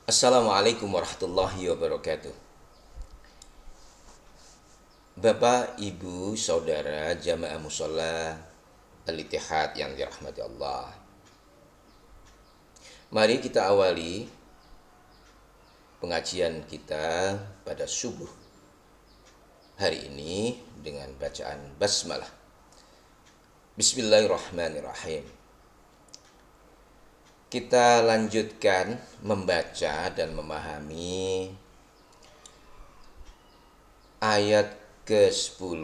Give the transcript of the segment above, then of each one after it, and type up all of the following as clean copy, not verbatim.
Assalamualaikum warahmatullahi wabarakatuh. Bapak, Ibu, Saudara, Jamaah Mushola Al-Ittihad yang dirahmati Allah. Mari kita awali pengajian kita pada subuh hari ini dengan bacaan basmalah. Bismillahirrahmanirrahim. Kita lanjutkan membaca dan memahami ayat ke-10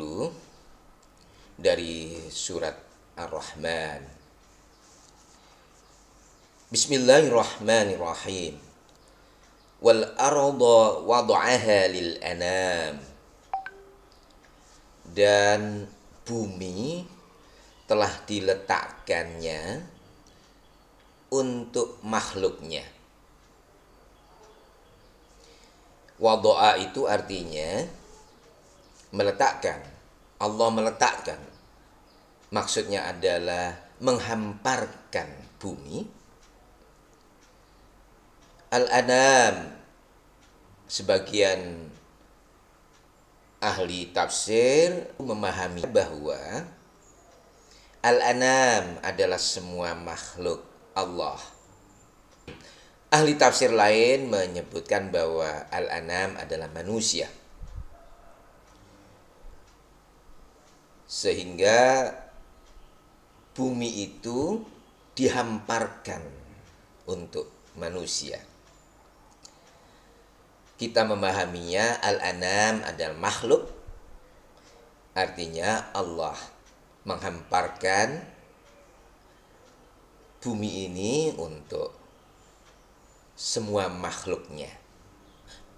dari surat Ar-Rahman. Bismillahirrahmanirrahim. Wal arda wada'aha lil anam. Dan bumi telah diletakkannya untuk makhluknya. Wada'a itu artinya meletakkan. Allah meletakkan. Maksudnya adalah menghamparkan bumi. Al-anam, sebagian ahli tafsir memahami bahwa al-anam adalah semua makhluk Allah. Ahli tafsir lain menyebutkan bahwa al-anam adalah manusia. Sehingga bumi itu dihamparkan untuk manusia. Kita memahaminya al-anam adalah makhluk, artinya Allah menghamparkan bumi ini untuk semua makhluknya.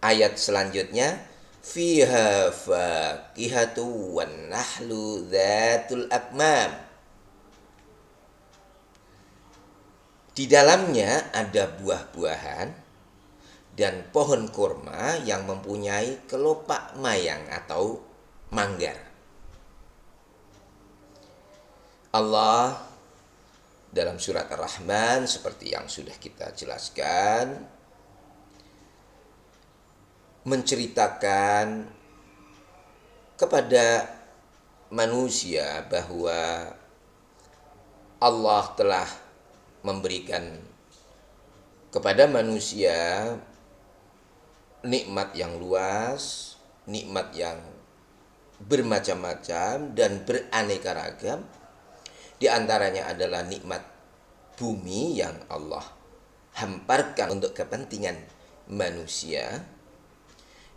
Ayat selanjutnya, fiha fakihatu wan nahlu dzatul akmam. Di dalamnya ada buah-buahan dan pohon kurma yang mempunyai kelopak mayang atau manggar. Allah dalam surat Ar-Rahman seperti yang sudah kita jelaskan menceritakan kepada manusia bahwa Allah telah memberikan kepada manusia nikmat yang luas, nikmat yang bermacam-macam dan beraneka ragam. Di antaranya adalah nikmat bumi yang Allah hamparkan untuk kepentingan manusia,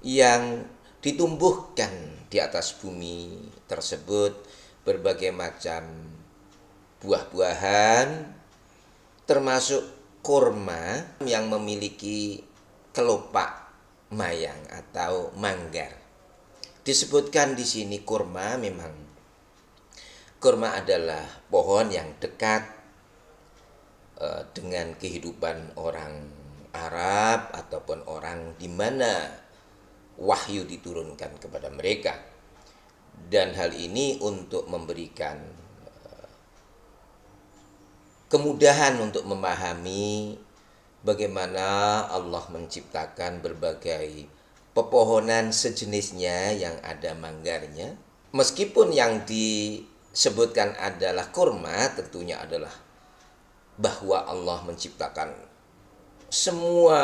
yang ditumbuhkan di atas bumi tersebut berbagai macam buah-buahan, termasuk kurma yang memiliki kelopak mayang atau manggar. Disebutkan di sini kurma, memang kurma adalah pohon yang dekat dengan kehidupan orang Arab ataupun orang di mana wahyu diturunkan kepada mereka. Dan hal ini untuk memberikan kemudahan untuk memahami bagaimana Allah menciptakan berbagai pepohonan sejenisnya yang ada manggarnya. Meskipun yang disebutkan adalah kurma, tentunya adalah bahwa Allah menciptakan semua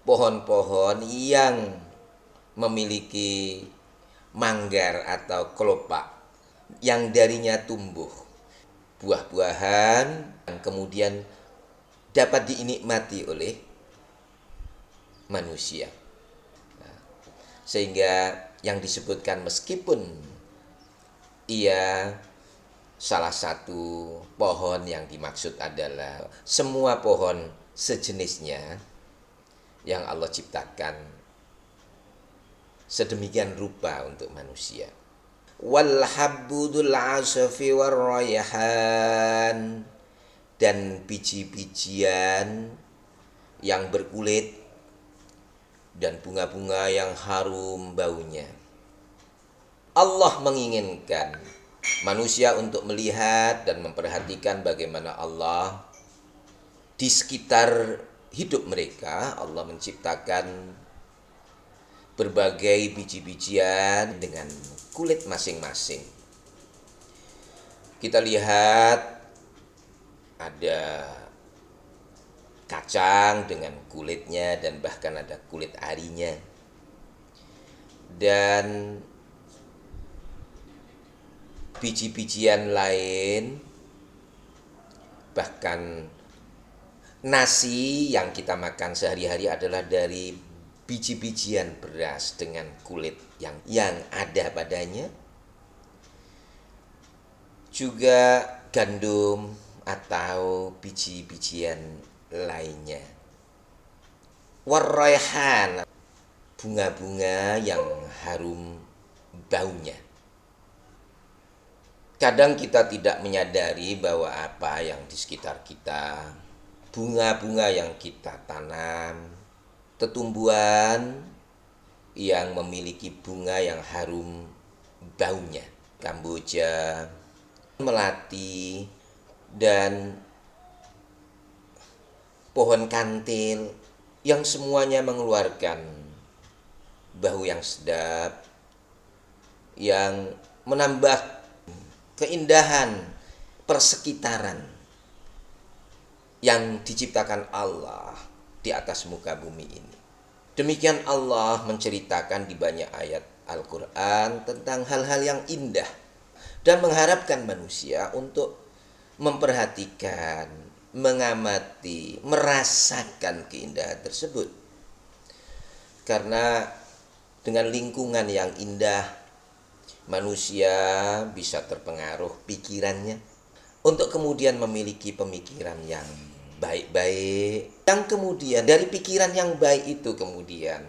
pohon-pohon yang memiliki manggar atau kelopak yang darinya tumbuh buah-buahan yang kemudian dapat dinikmati oleh manusia. Sehingga yang disebutkan meskipun ia salah satu pohon, yang dimaksud adalah semua pohon sejenisnya yang Allah ciptakan sedemikian rupa untuk manusia. Wal habbudul asfi war rayhan, dan biji-bijian yang berkulit dan bunga-bunga yang harum baunya. Allah menginginkan manusia untuk melihat dan memperhatikan bagaimana Allah di sekitar hidup mereka Allah menciptakan berbagai biji-bijian dengan kulit masing-masing. Kita lihat ada kacang dengan kulitnya dan bahkan ada kulit arinya. Dan biji-bijian lain, bahkan nasi yang kita makan sehari-hari adalah dari biji-bijian beras dengan kulit yang ada padanya. Juga gandum atau biji-bijian lainnya. Warraihan, bunga-bunga yang harum baunya. Kadang kita tidak menyadari bahwa apa yang di sekitar kita, bunga-bunga yang kita tanam, tetumbuhan yang memiliki bunga yang harum baunya, kamboja, melati, dan pohon kantil yang semuanya mengeluarkan bau yang sedap, yang menambah keindahan persekitaran yang diciptakan Allah di atas muka bumi ini. Demikian Allah menceritakan di banyak ayat Al-Quran tentang hal-hal yang indah dan mengharapkan manusia untuk memperhatikan, mengamati, merasakan keindahan tersebut. Karena dengan lingkungan yang indah, manusia bisa terpengaruh pikirannya untuk kemudian memiliki pemikiran yang baik-baik, yang kemudian dari pikiran yang baik itu kemudian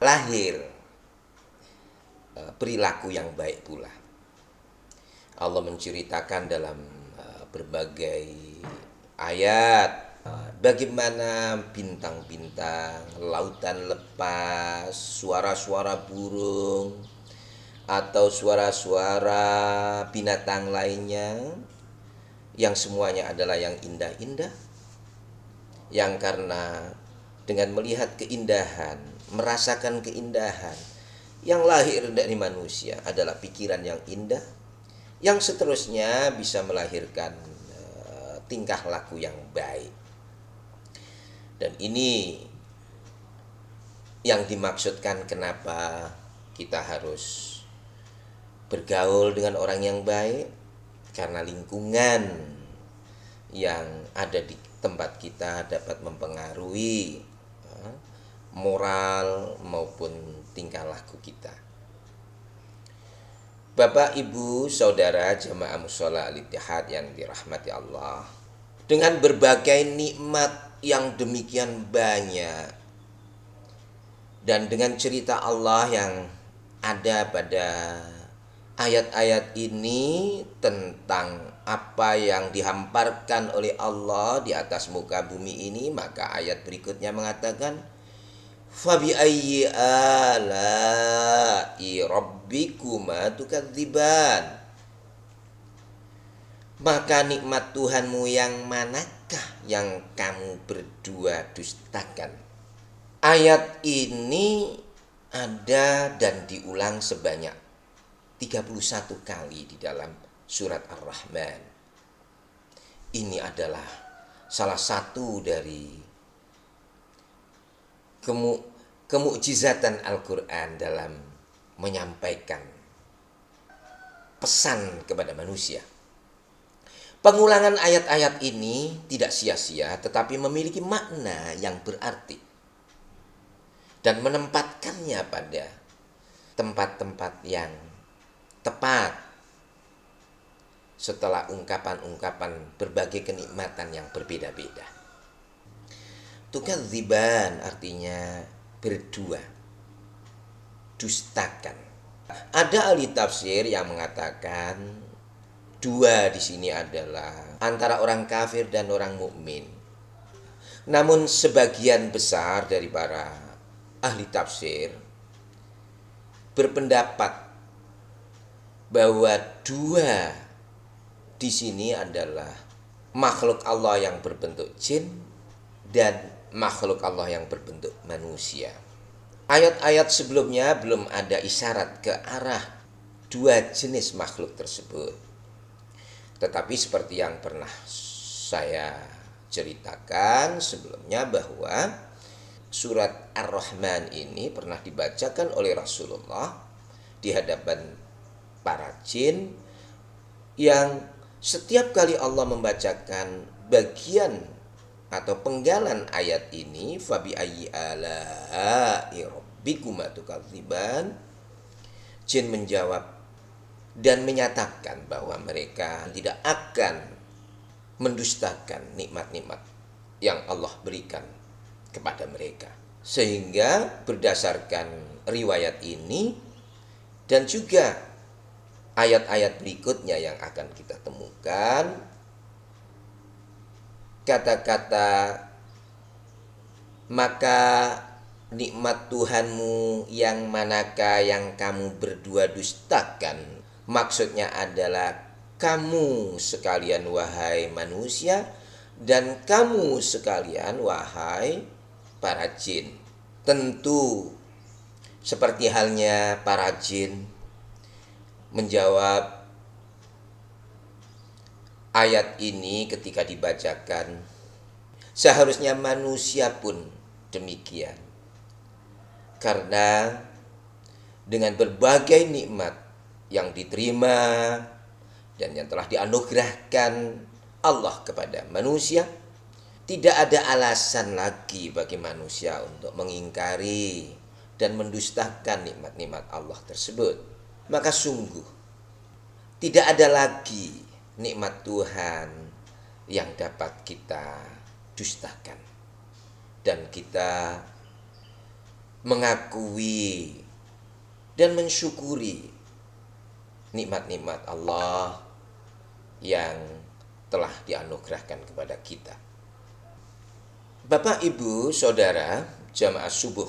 lahir perilaku yang baik pula. Allah menceritakan dalam berbagai ayat bagaimana bintang-bintang, lautan lepas, suara-suara burung, atau suara-suara binatang lainnya yang semuanya adalah yang indah-indah, yang karena dengan melihat keindahan, merasakan keindahan yang lahir dari manusia adalah pikiran yang indah, yang seterusnya bisa melahirkan tingkah laku yang baik. Dan ini yang dimaksudkan kenapa kita harus bergaul dengan orang yang baik, karena lingkungan yang ada di tempat kita dapat mempengaruhi moral maupun tingkah laku kita. Bapak, Ibu, Saudara jamaah mushola Al-Ittihad yang dirahmati Allah, dengan berbagai nikmat yang demikian banyak dan dengan cerita Allah yang ada pada ayat-ayat ini tentang apa yang dihamparkan oleh Allah di atas muka bumi ini, maka ayat berikutnya mengatakan fabi ayyi ala'i rabbikuma tukadziban, maka nikmat Tuhanmu yang manakah yang kamu berdua dustakan. Ayat ini ada dan diulang sebanyak 31 kali di dalam surat Ar-Rahman. Ini adalah salah satu dari kemukjizatan Al-Quran dalam menyampaikan pesan kepada manusia. Pengulangan ayat-ayat ini tidak sia-sia, tetapi memiliki makna yang berarti dan menempatkannya pada tempat-tempat yang tepat setelah ungkapan-ungkapan berbagai kenikmatan yang berbeda-beda. Tukadziban artinya berdua, dustakan. Ada ahli tafsir yang mengatakan dua di sini adalah antara orang kafir dan orang mukmin. Namun sebagian besar dari para ahli tafsir berpendapat bahwa dua di sini adalah makhluk Allah yang berbentuk jin dan makhluk Allah yang berbentuk manusia. Ayat-ayat sebelumnya belum ada isyarat ke arah dua jenis makhluk tersebut. Tetapi seperti yang pernah saya ceritakan sebelumnya bahwa surat Ar-Rahman ini pernah dibacakan oleh Rasulullah di hadapan para jin, yang setiap kali Allah membacakan bagian atau penggalan ayat ini, fabi ayyi ala'i rabbikuma tukadziban, jin menjawab dan menyatakan bahwa mereka tidak akan mendustakan nikmat-nikmat yang Allah berikan kepada mereka. Sehingga berdasarkan riwayat ini dan juga ayat-ayat berikutnya yang akan kita temukan, kata-kata maka nikmat Tuhanmu yang manakah yang kamu berdua dustakan, maksudnya adalah kamu sekalian wahai manusia dan kamu sekalian wahai para jin. Tentu seperti halnya para jin menjawab ayat ini ketika dibacakan, seharusnya manusia pun demikian. Karena dengan berbagai nikmat yang diterima dan yang telah dianugerahkan Allah kepada manusia, tidak ada alasan lagi bagi manusia untuk mengingkari dan mendustakan nikmat-nikmat Allah tersebut. Maka sungguh tidak ada lagi nikmat Tuhan yang dapat kita dustakan. Dan kita mengakui dan mensyukuri nikmat-nikmat Allah yang telah dianugerahkan kepada kita. Bapak, Ibu, Saudara, jamaah subuh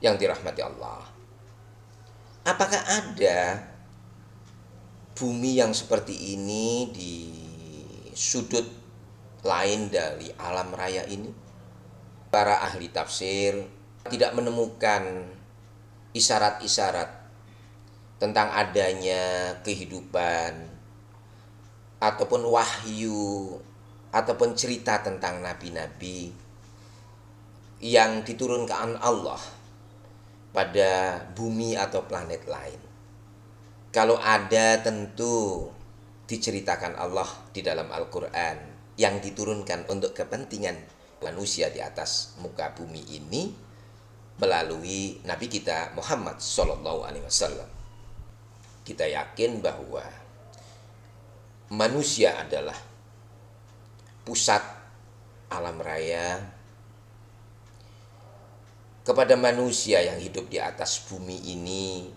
yang dirahmati Allah, apakah ada bumi yang seperti ini di sudut lain dari alam raya ini? Para ahli tafsir tidak menemukan isyarat-isyarat tentang adanya kehidupan ataupun wahyu ataupun cerita tentang nabi-nabi yang diturunkan Allah pada bumi atau planet lain. Kalau ada, tentu diceritakan Allah di dalam Al-Quran yang diturunkan untuk kepentingan manusia di atas muka bumi ini melalui Nabi kita Muhammad SAW. Kita yakin bahwa manusia adalah pusat alam raya. Kepada manusia yang hidup di atas bumi ini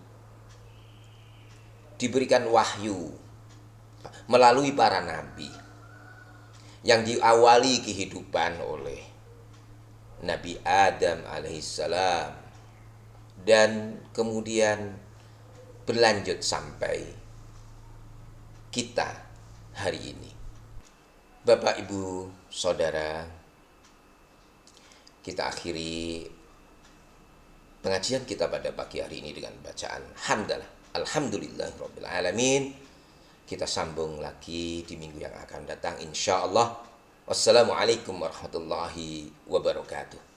diberikan wahyu melalui para nabi yang diawali kehidupan oleh Nabi Adam alaihissalam dan kemudian berlanjut sampai kita hari ini. Bapak, Ibu, Saudara, kita akhiri pengajian kita pada pagi hari ini dengan bacaan hamdalah alhamdulillahirabbil alamin. Kita sambung lagi di minggu yang akan datang insyaallah. Wassalamualaikum warahmatullahi wabarakatuh.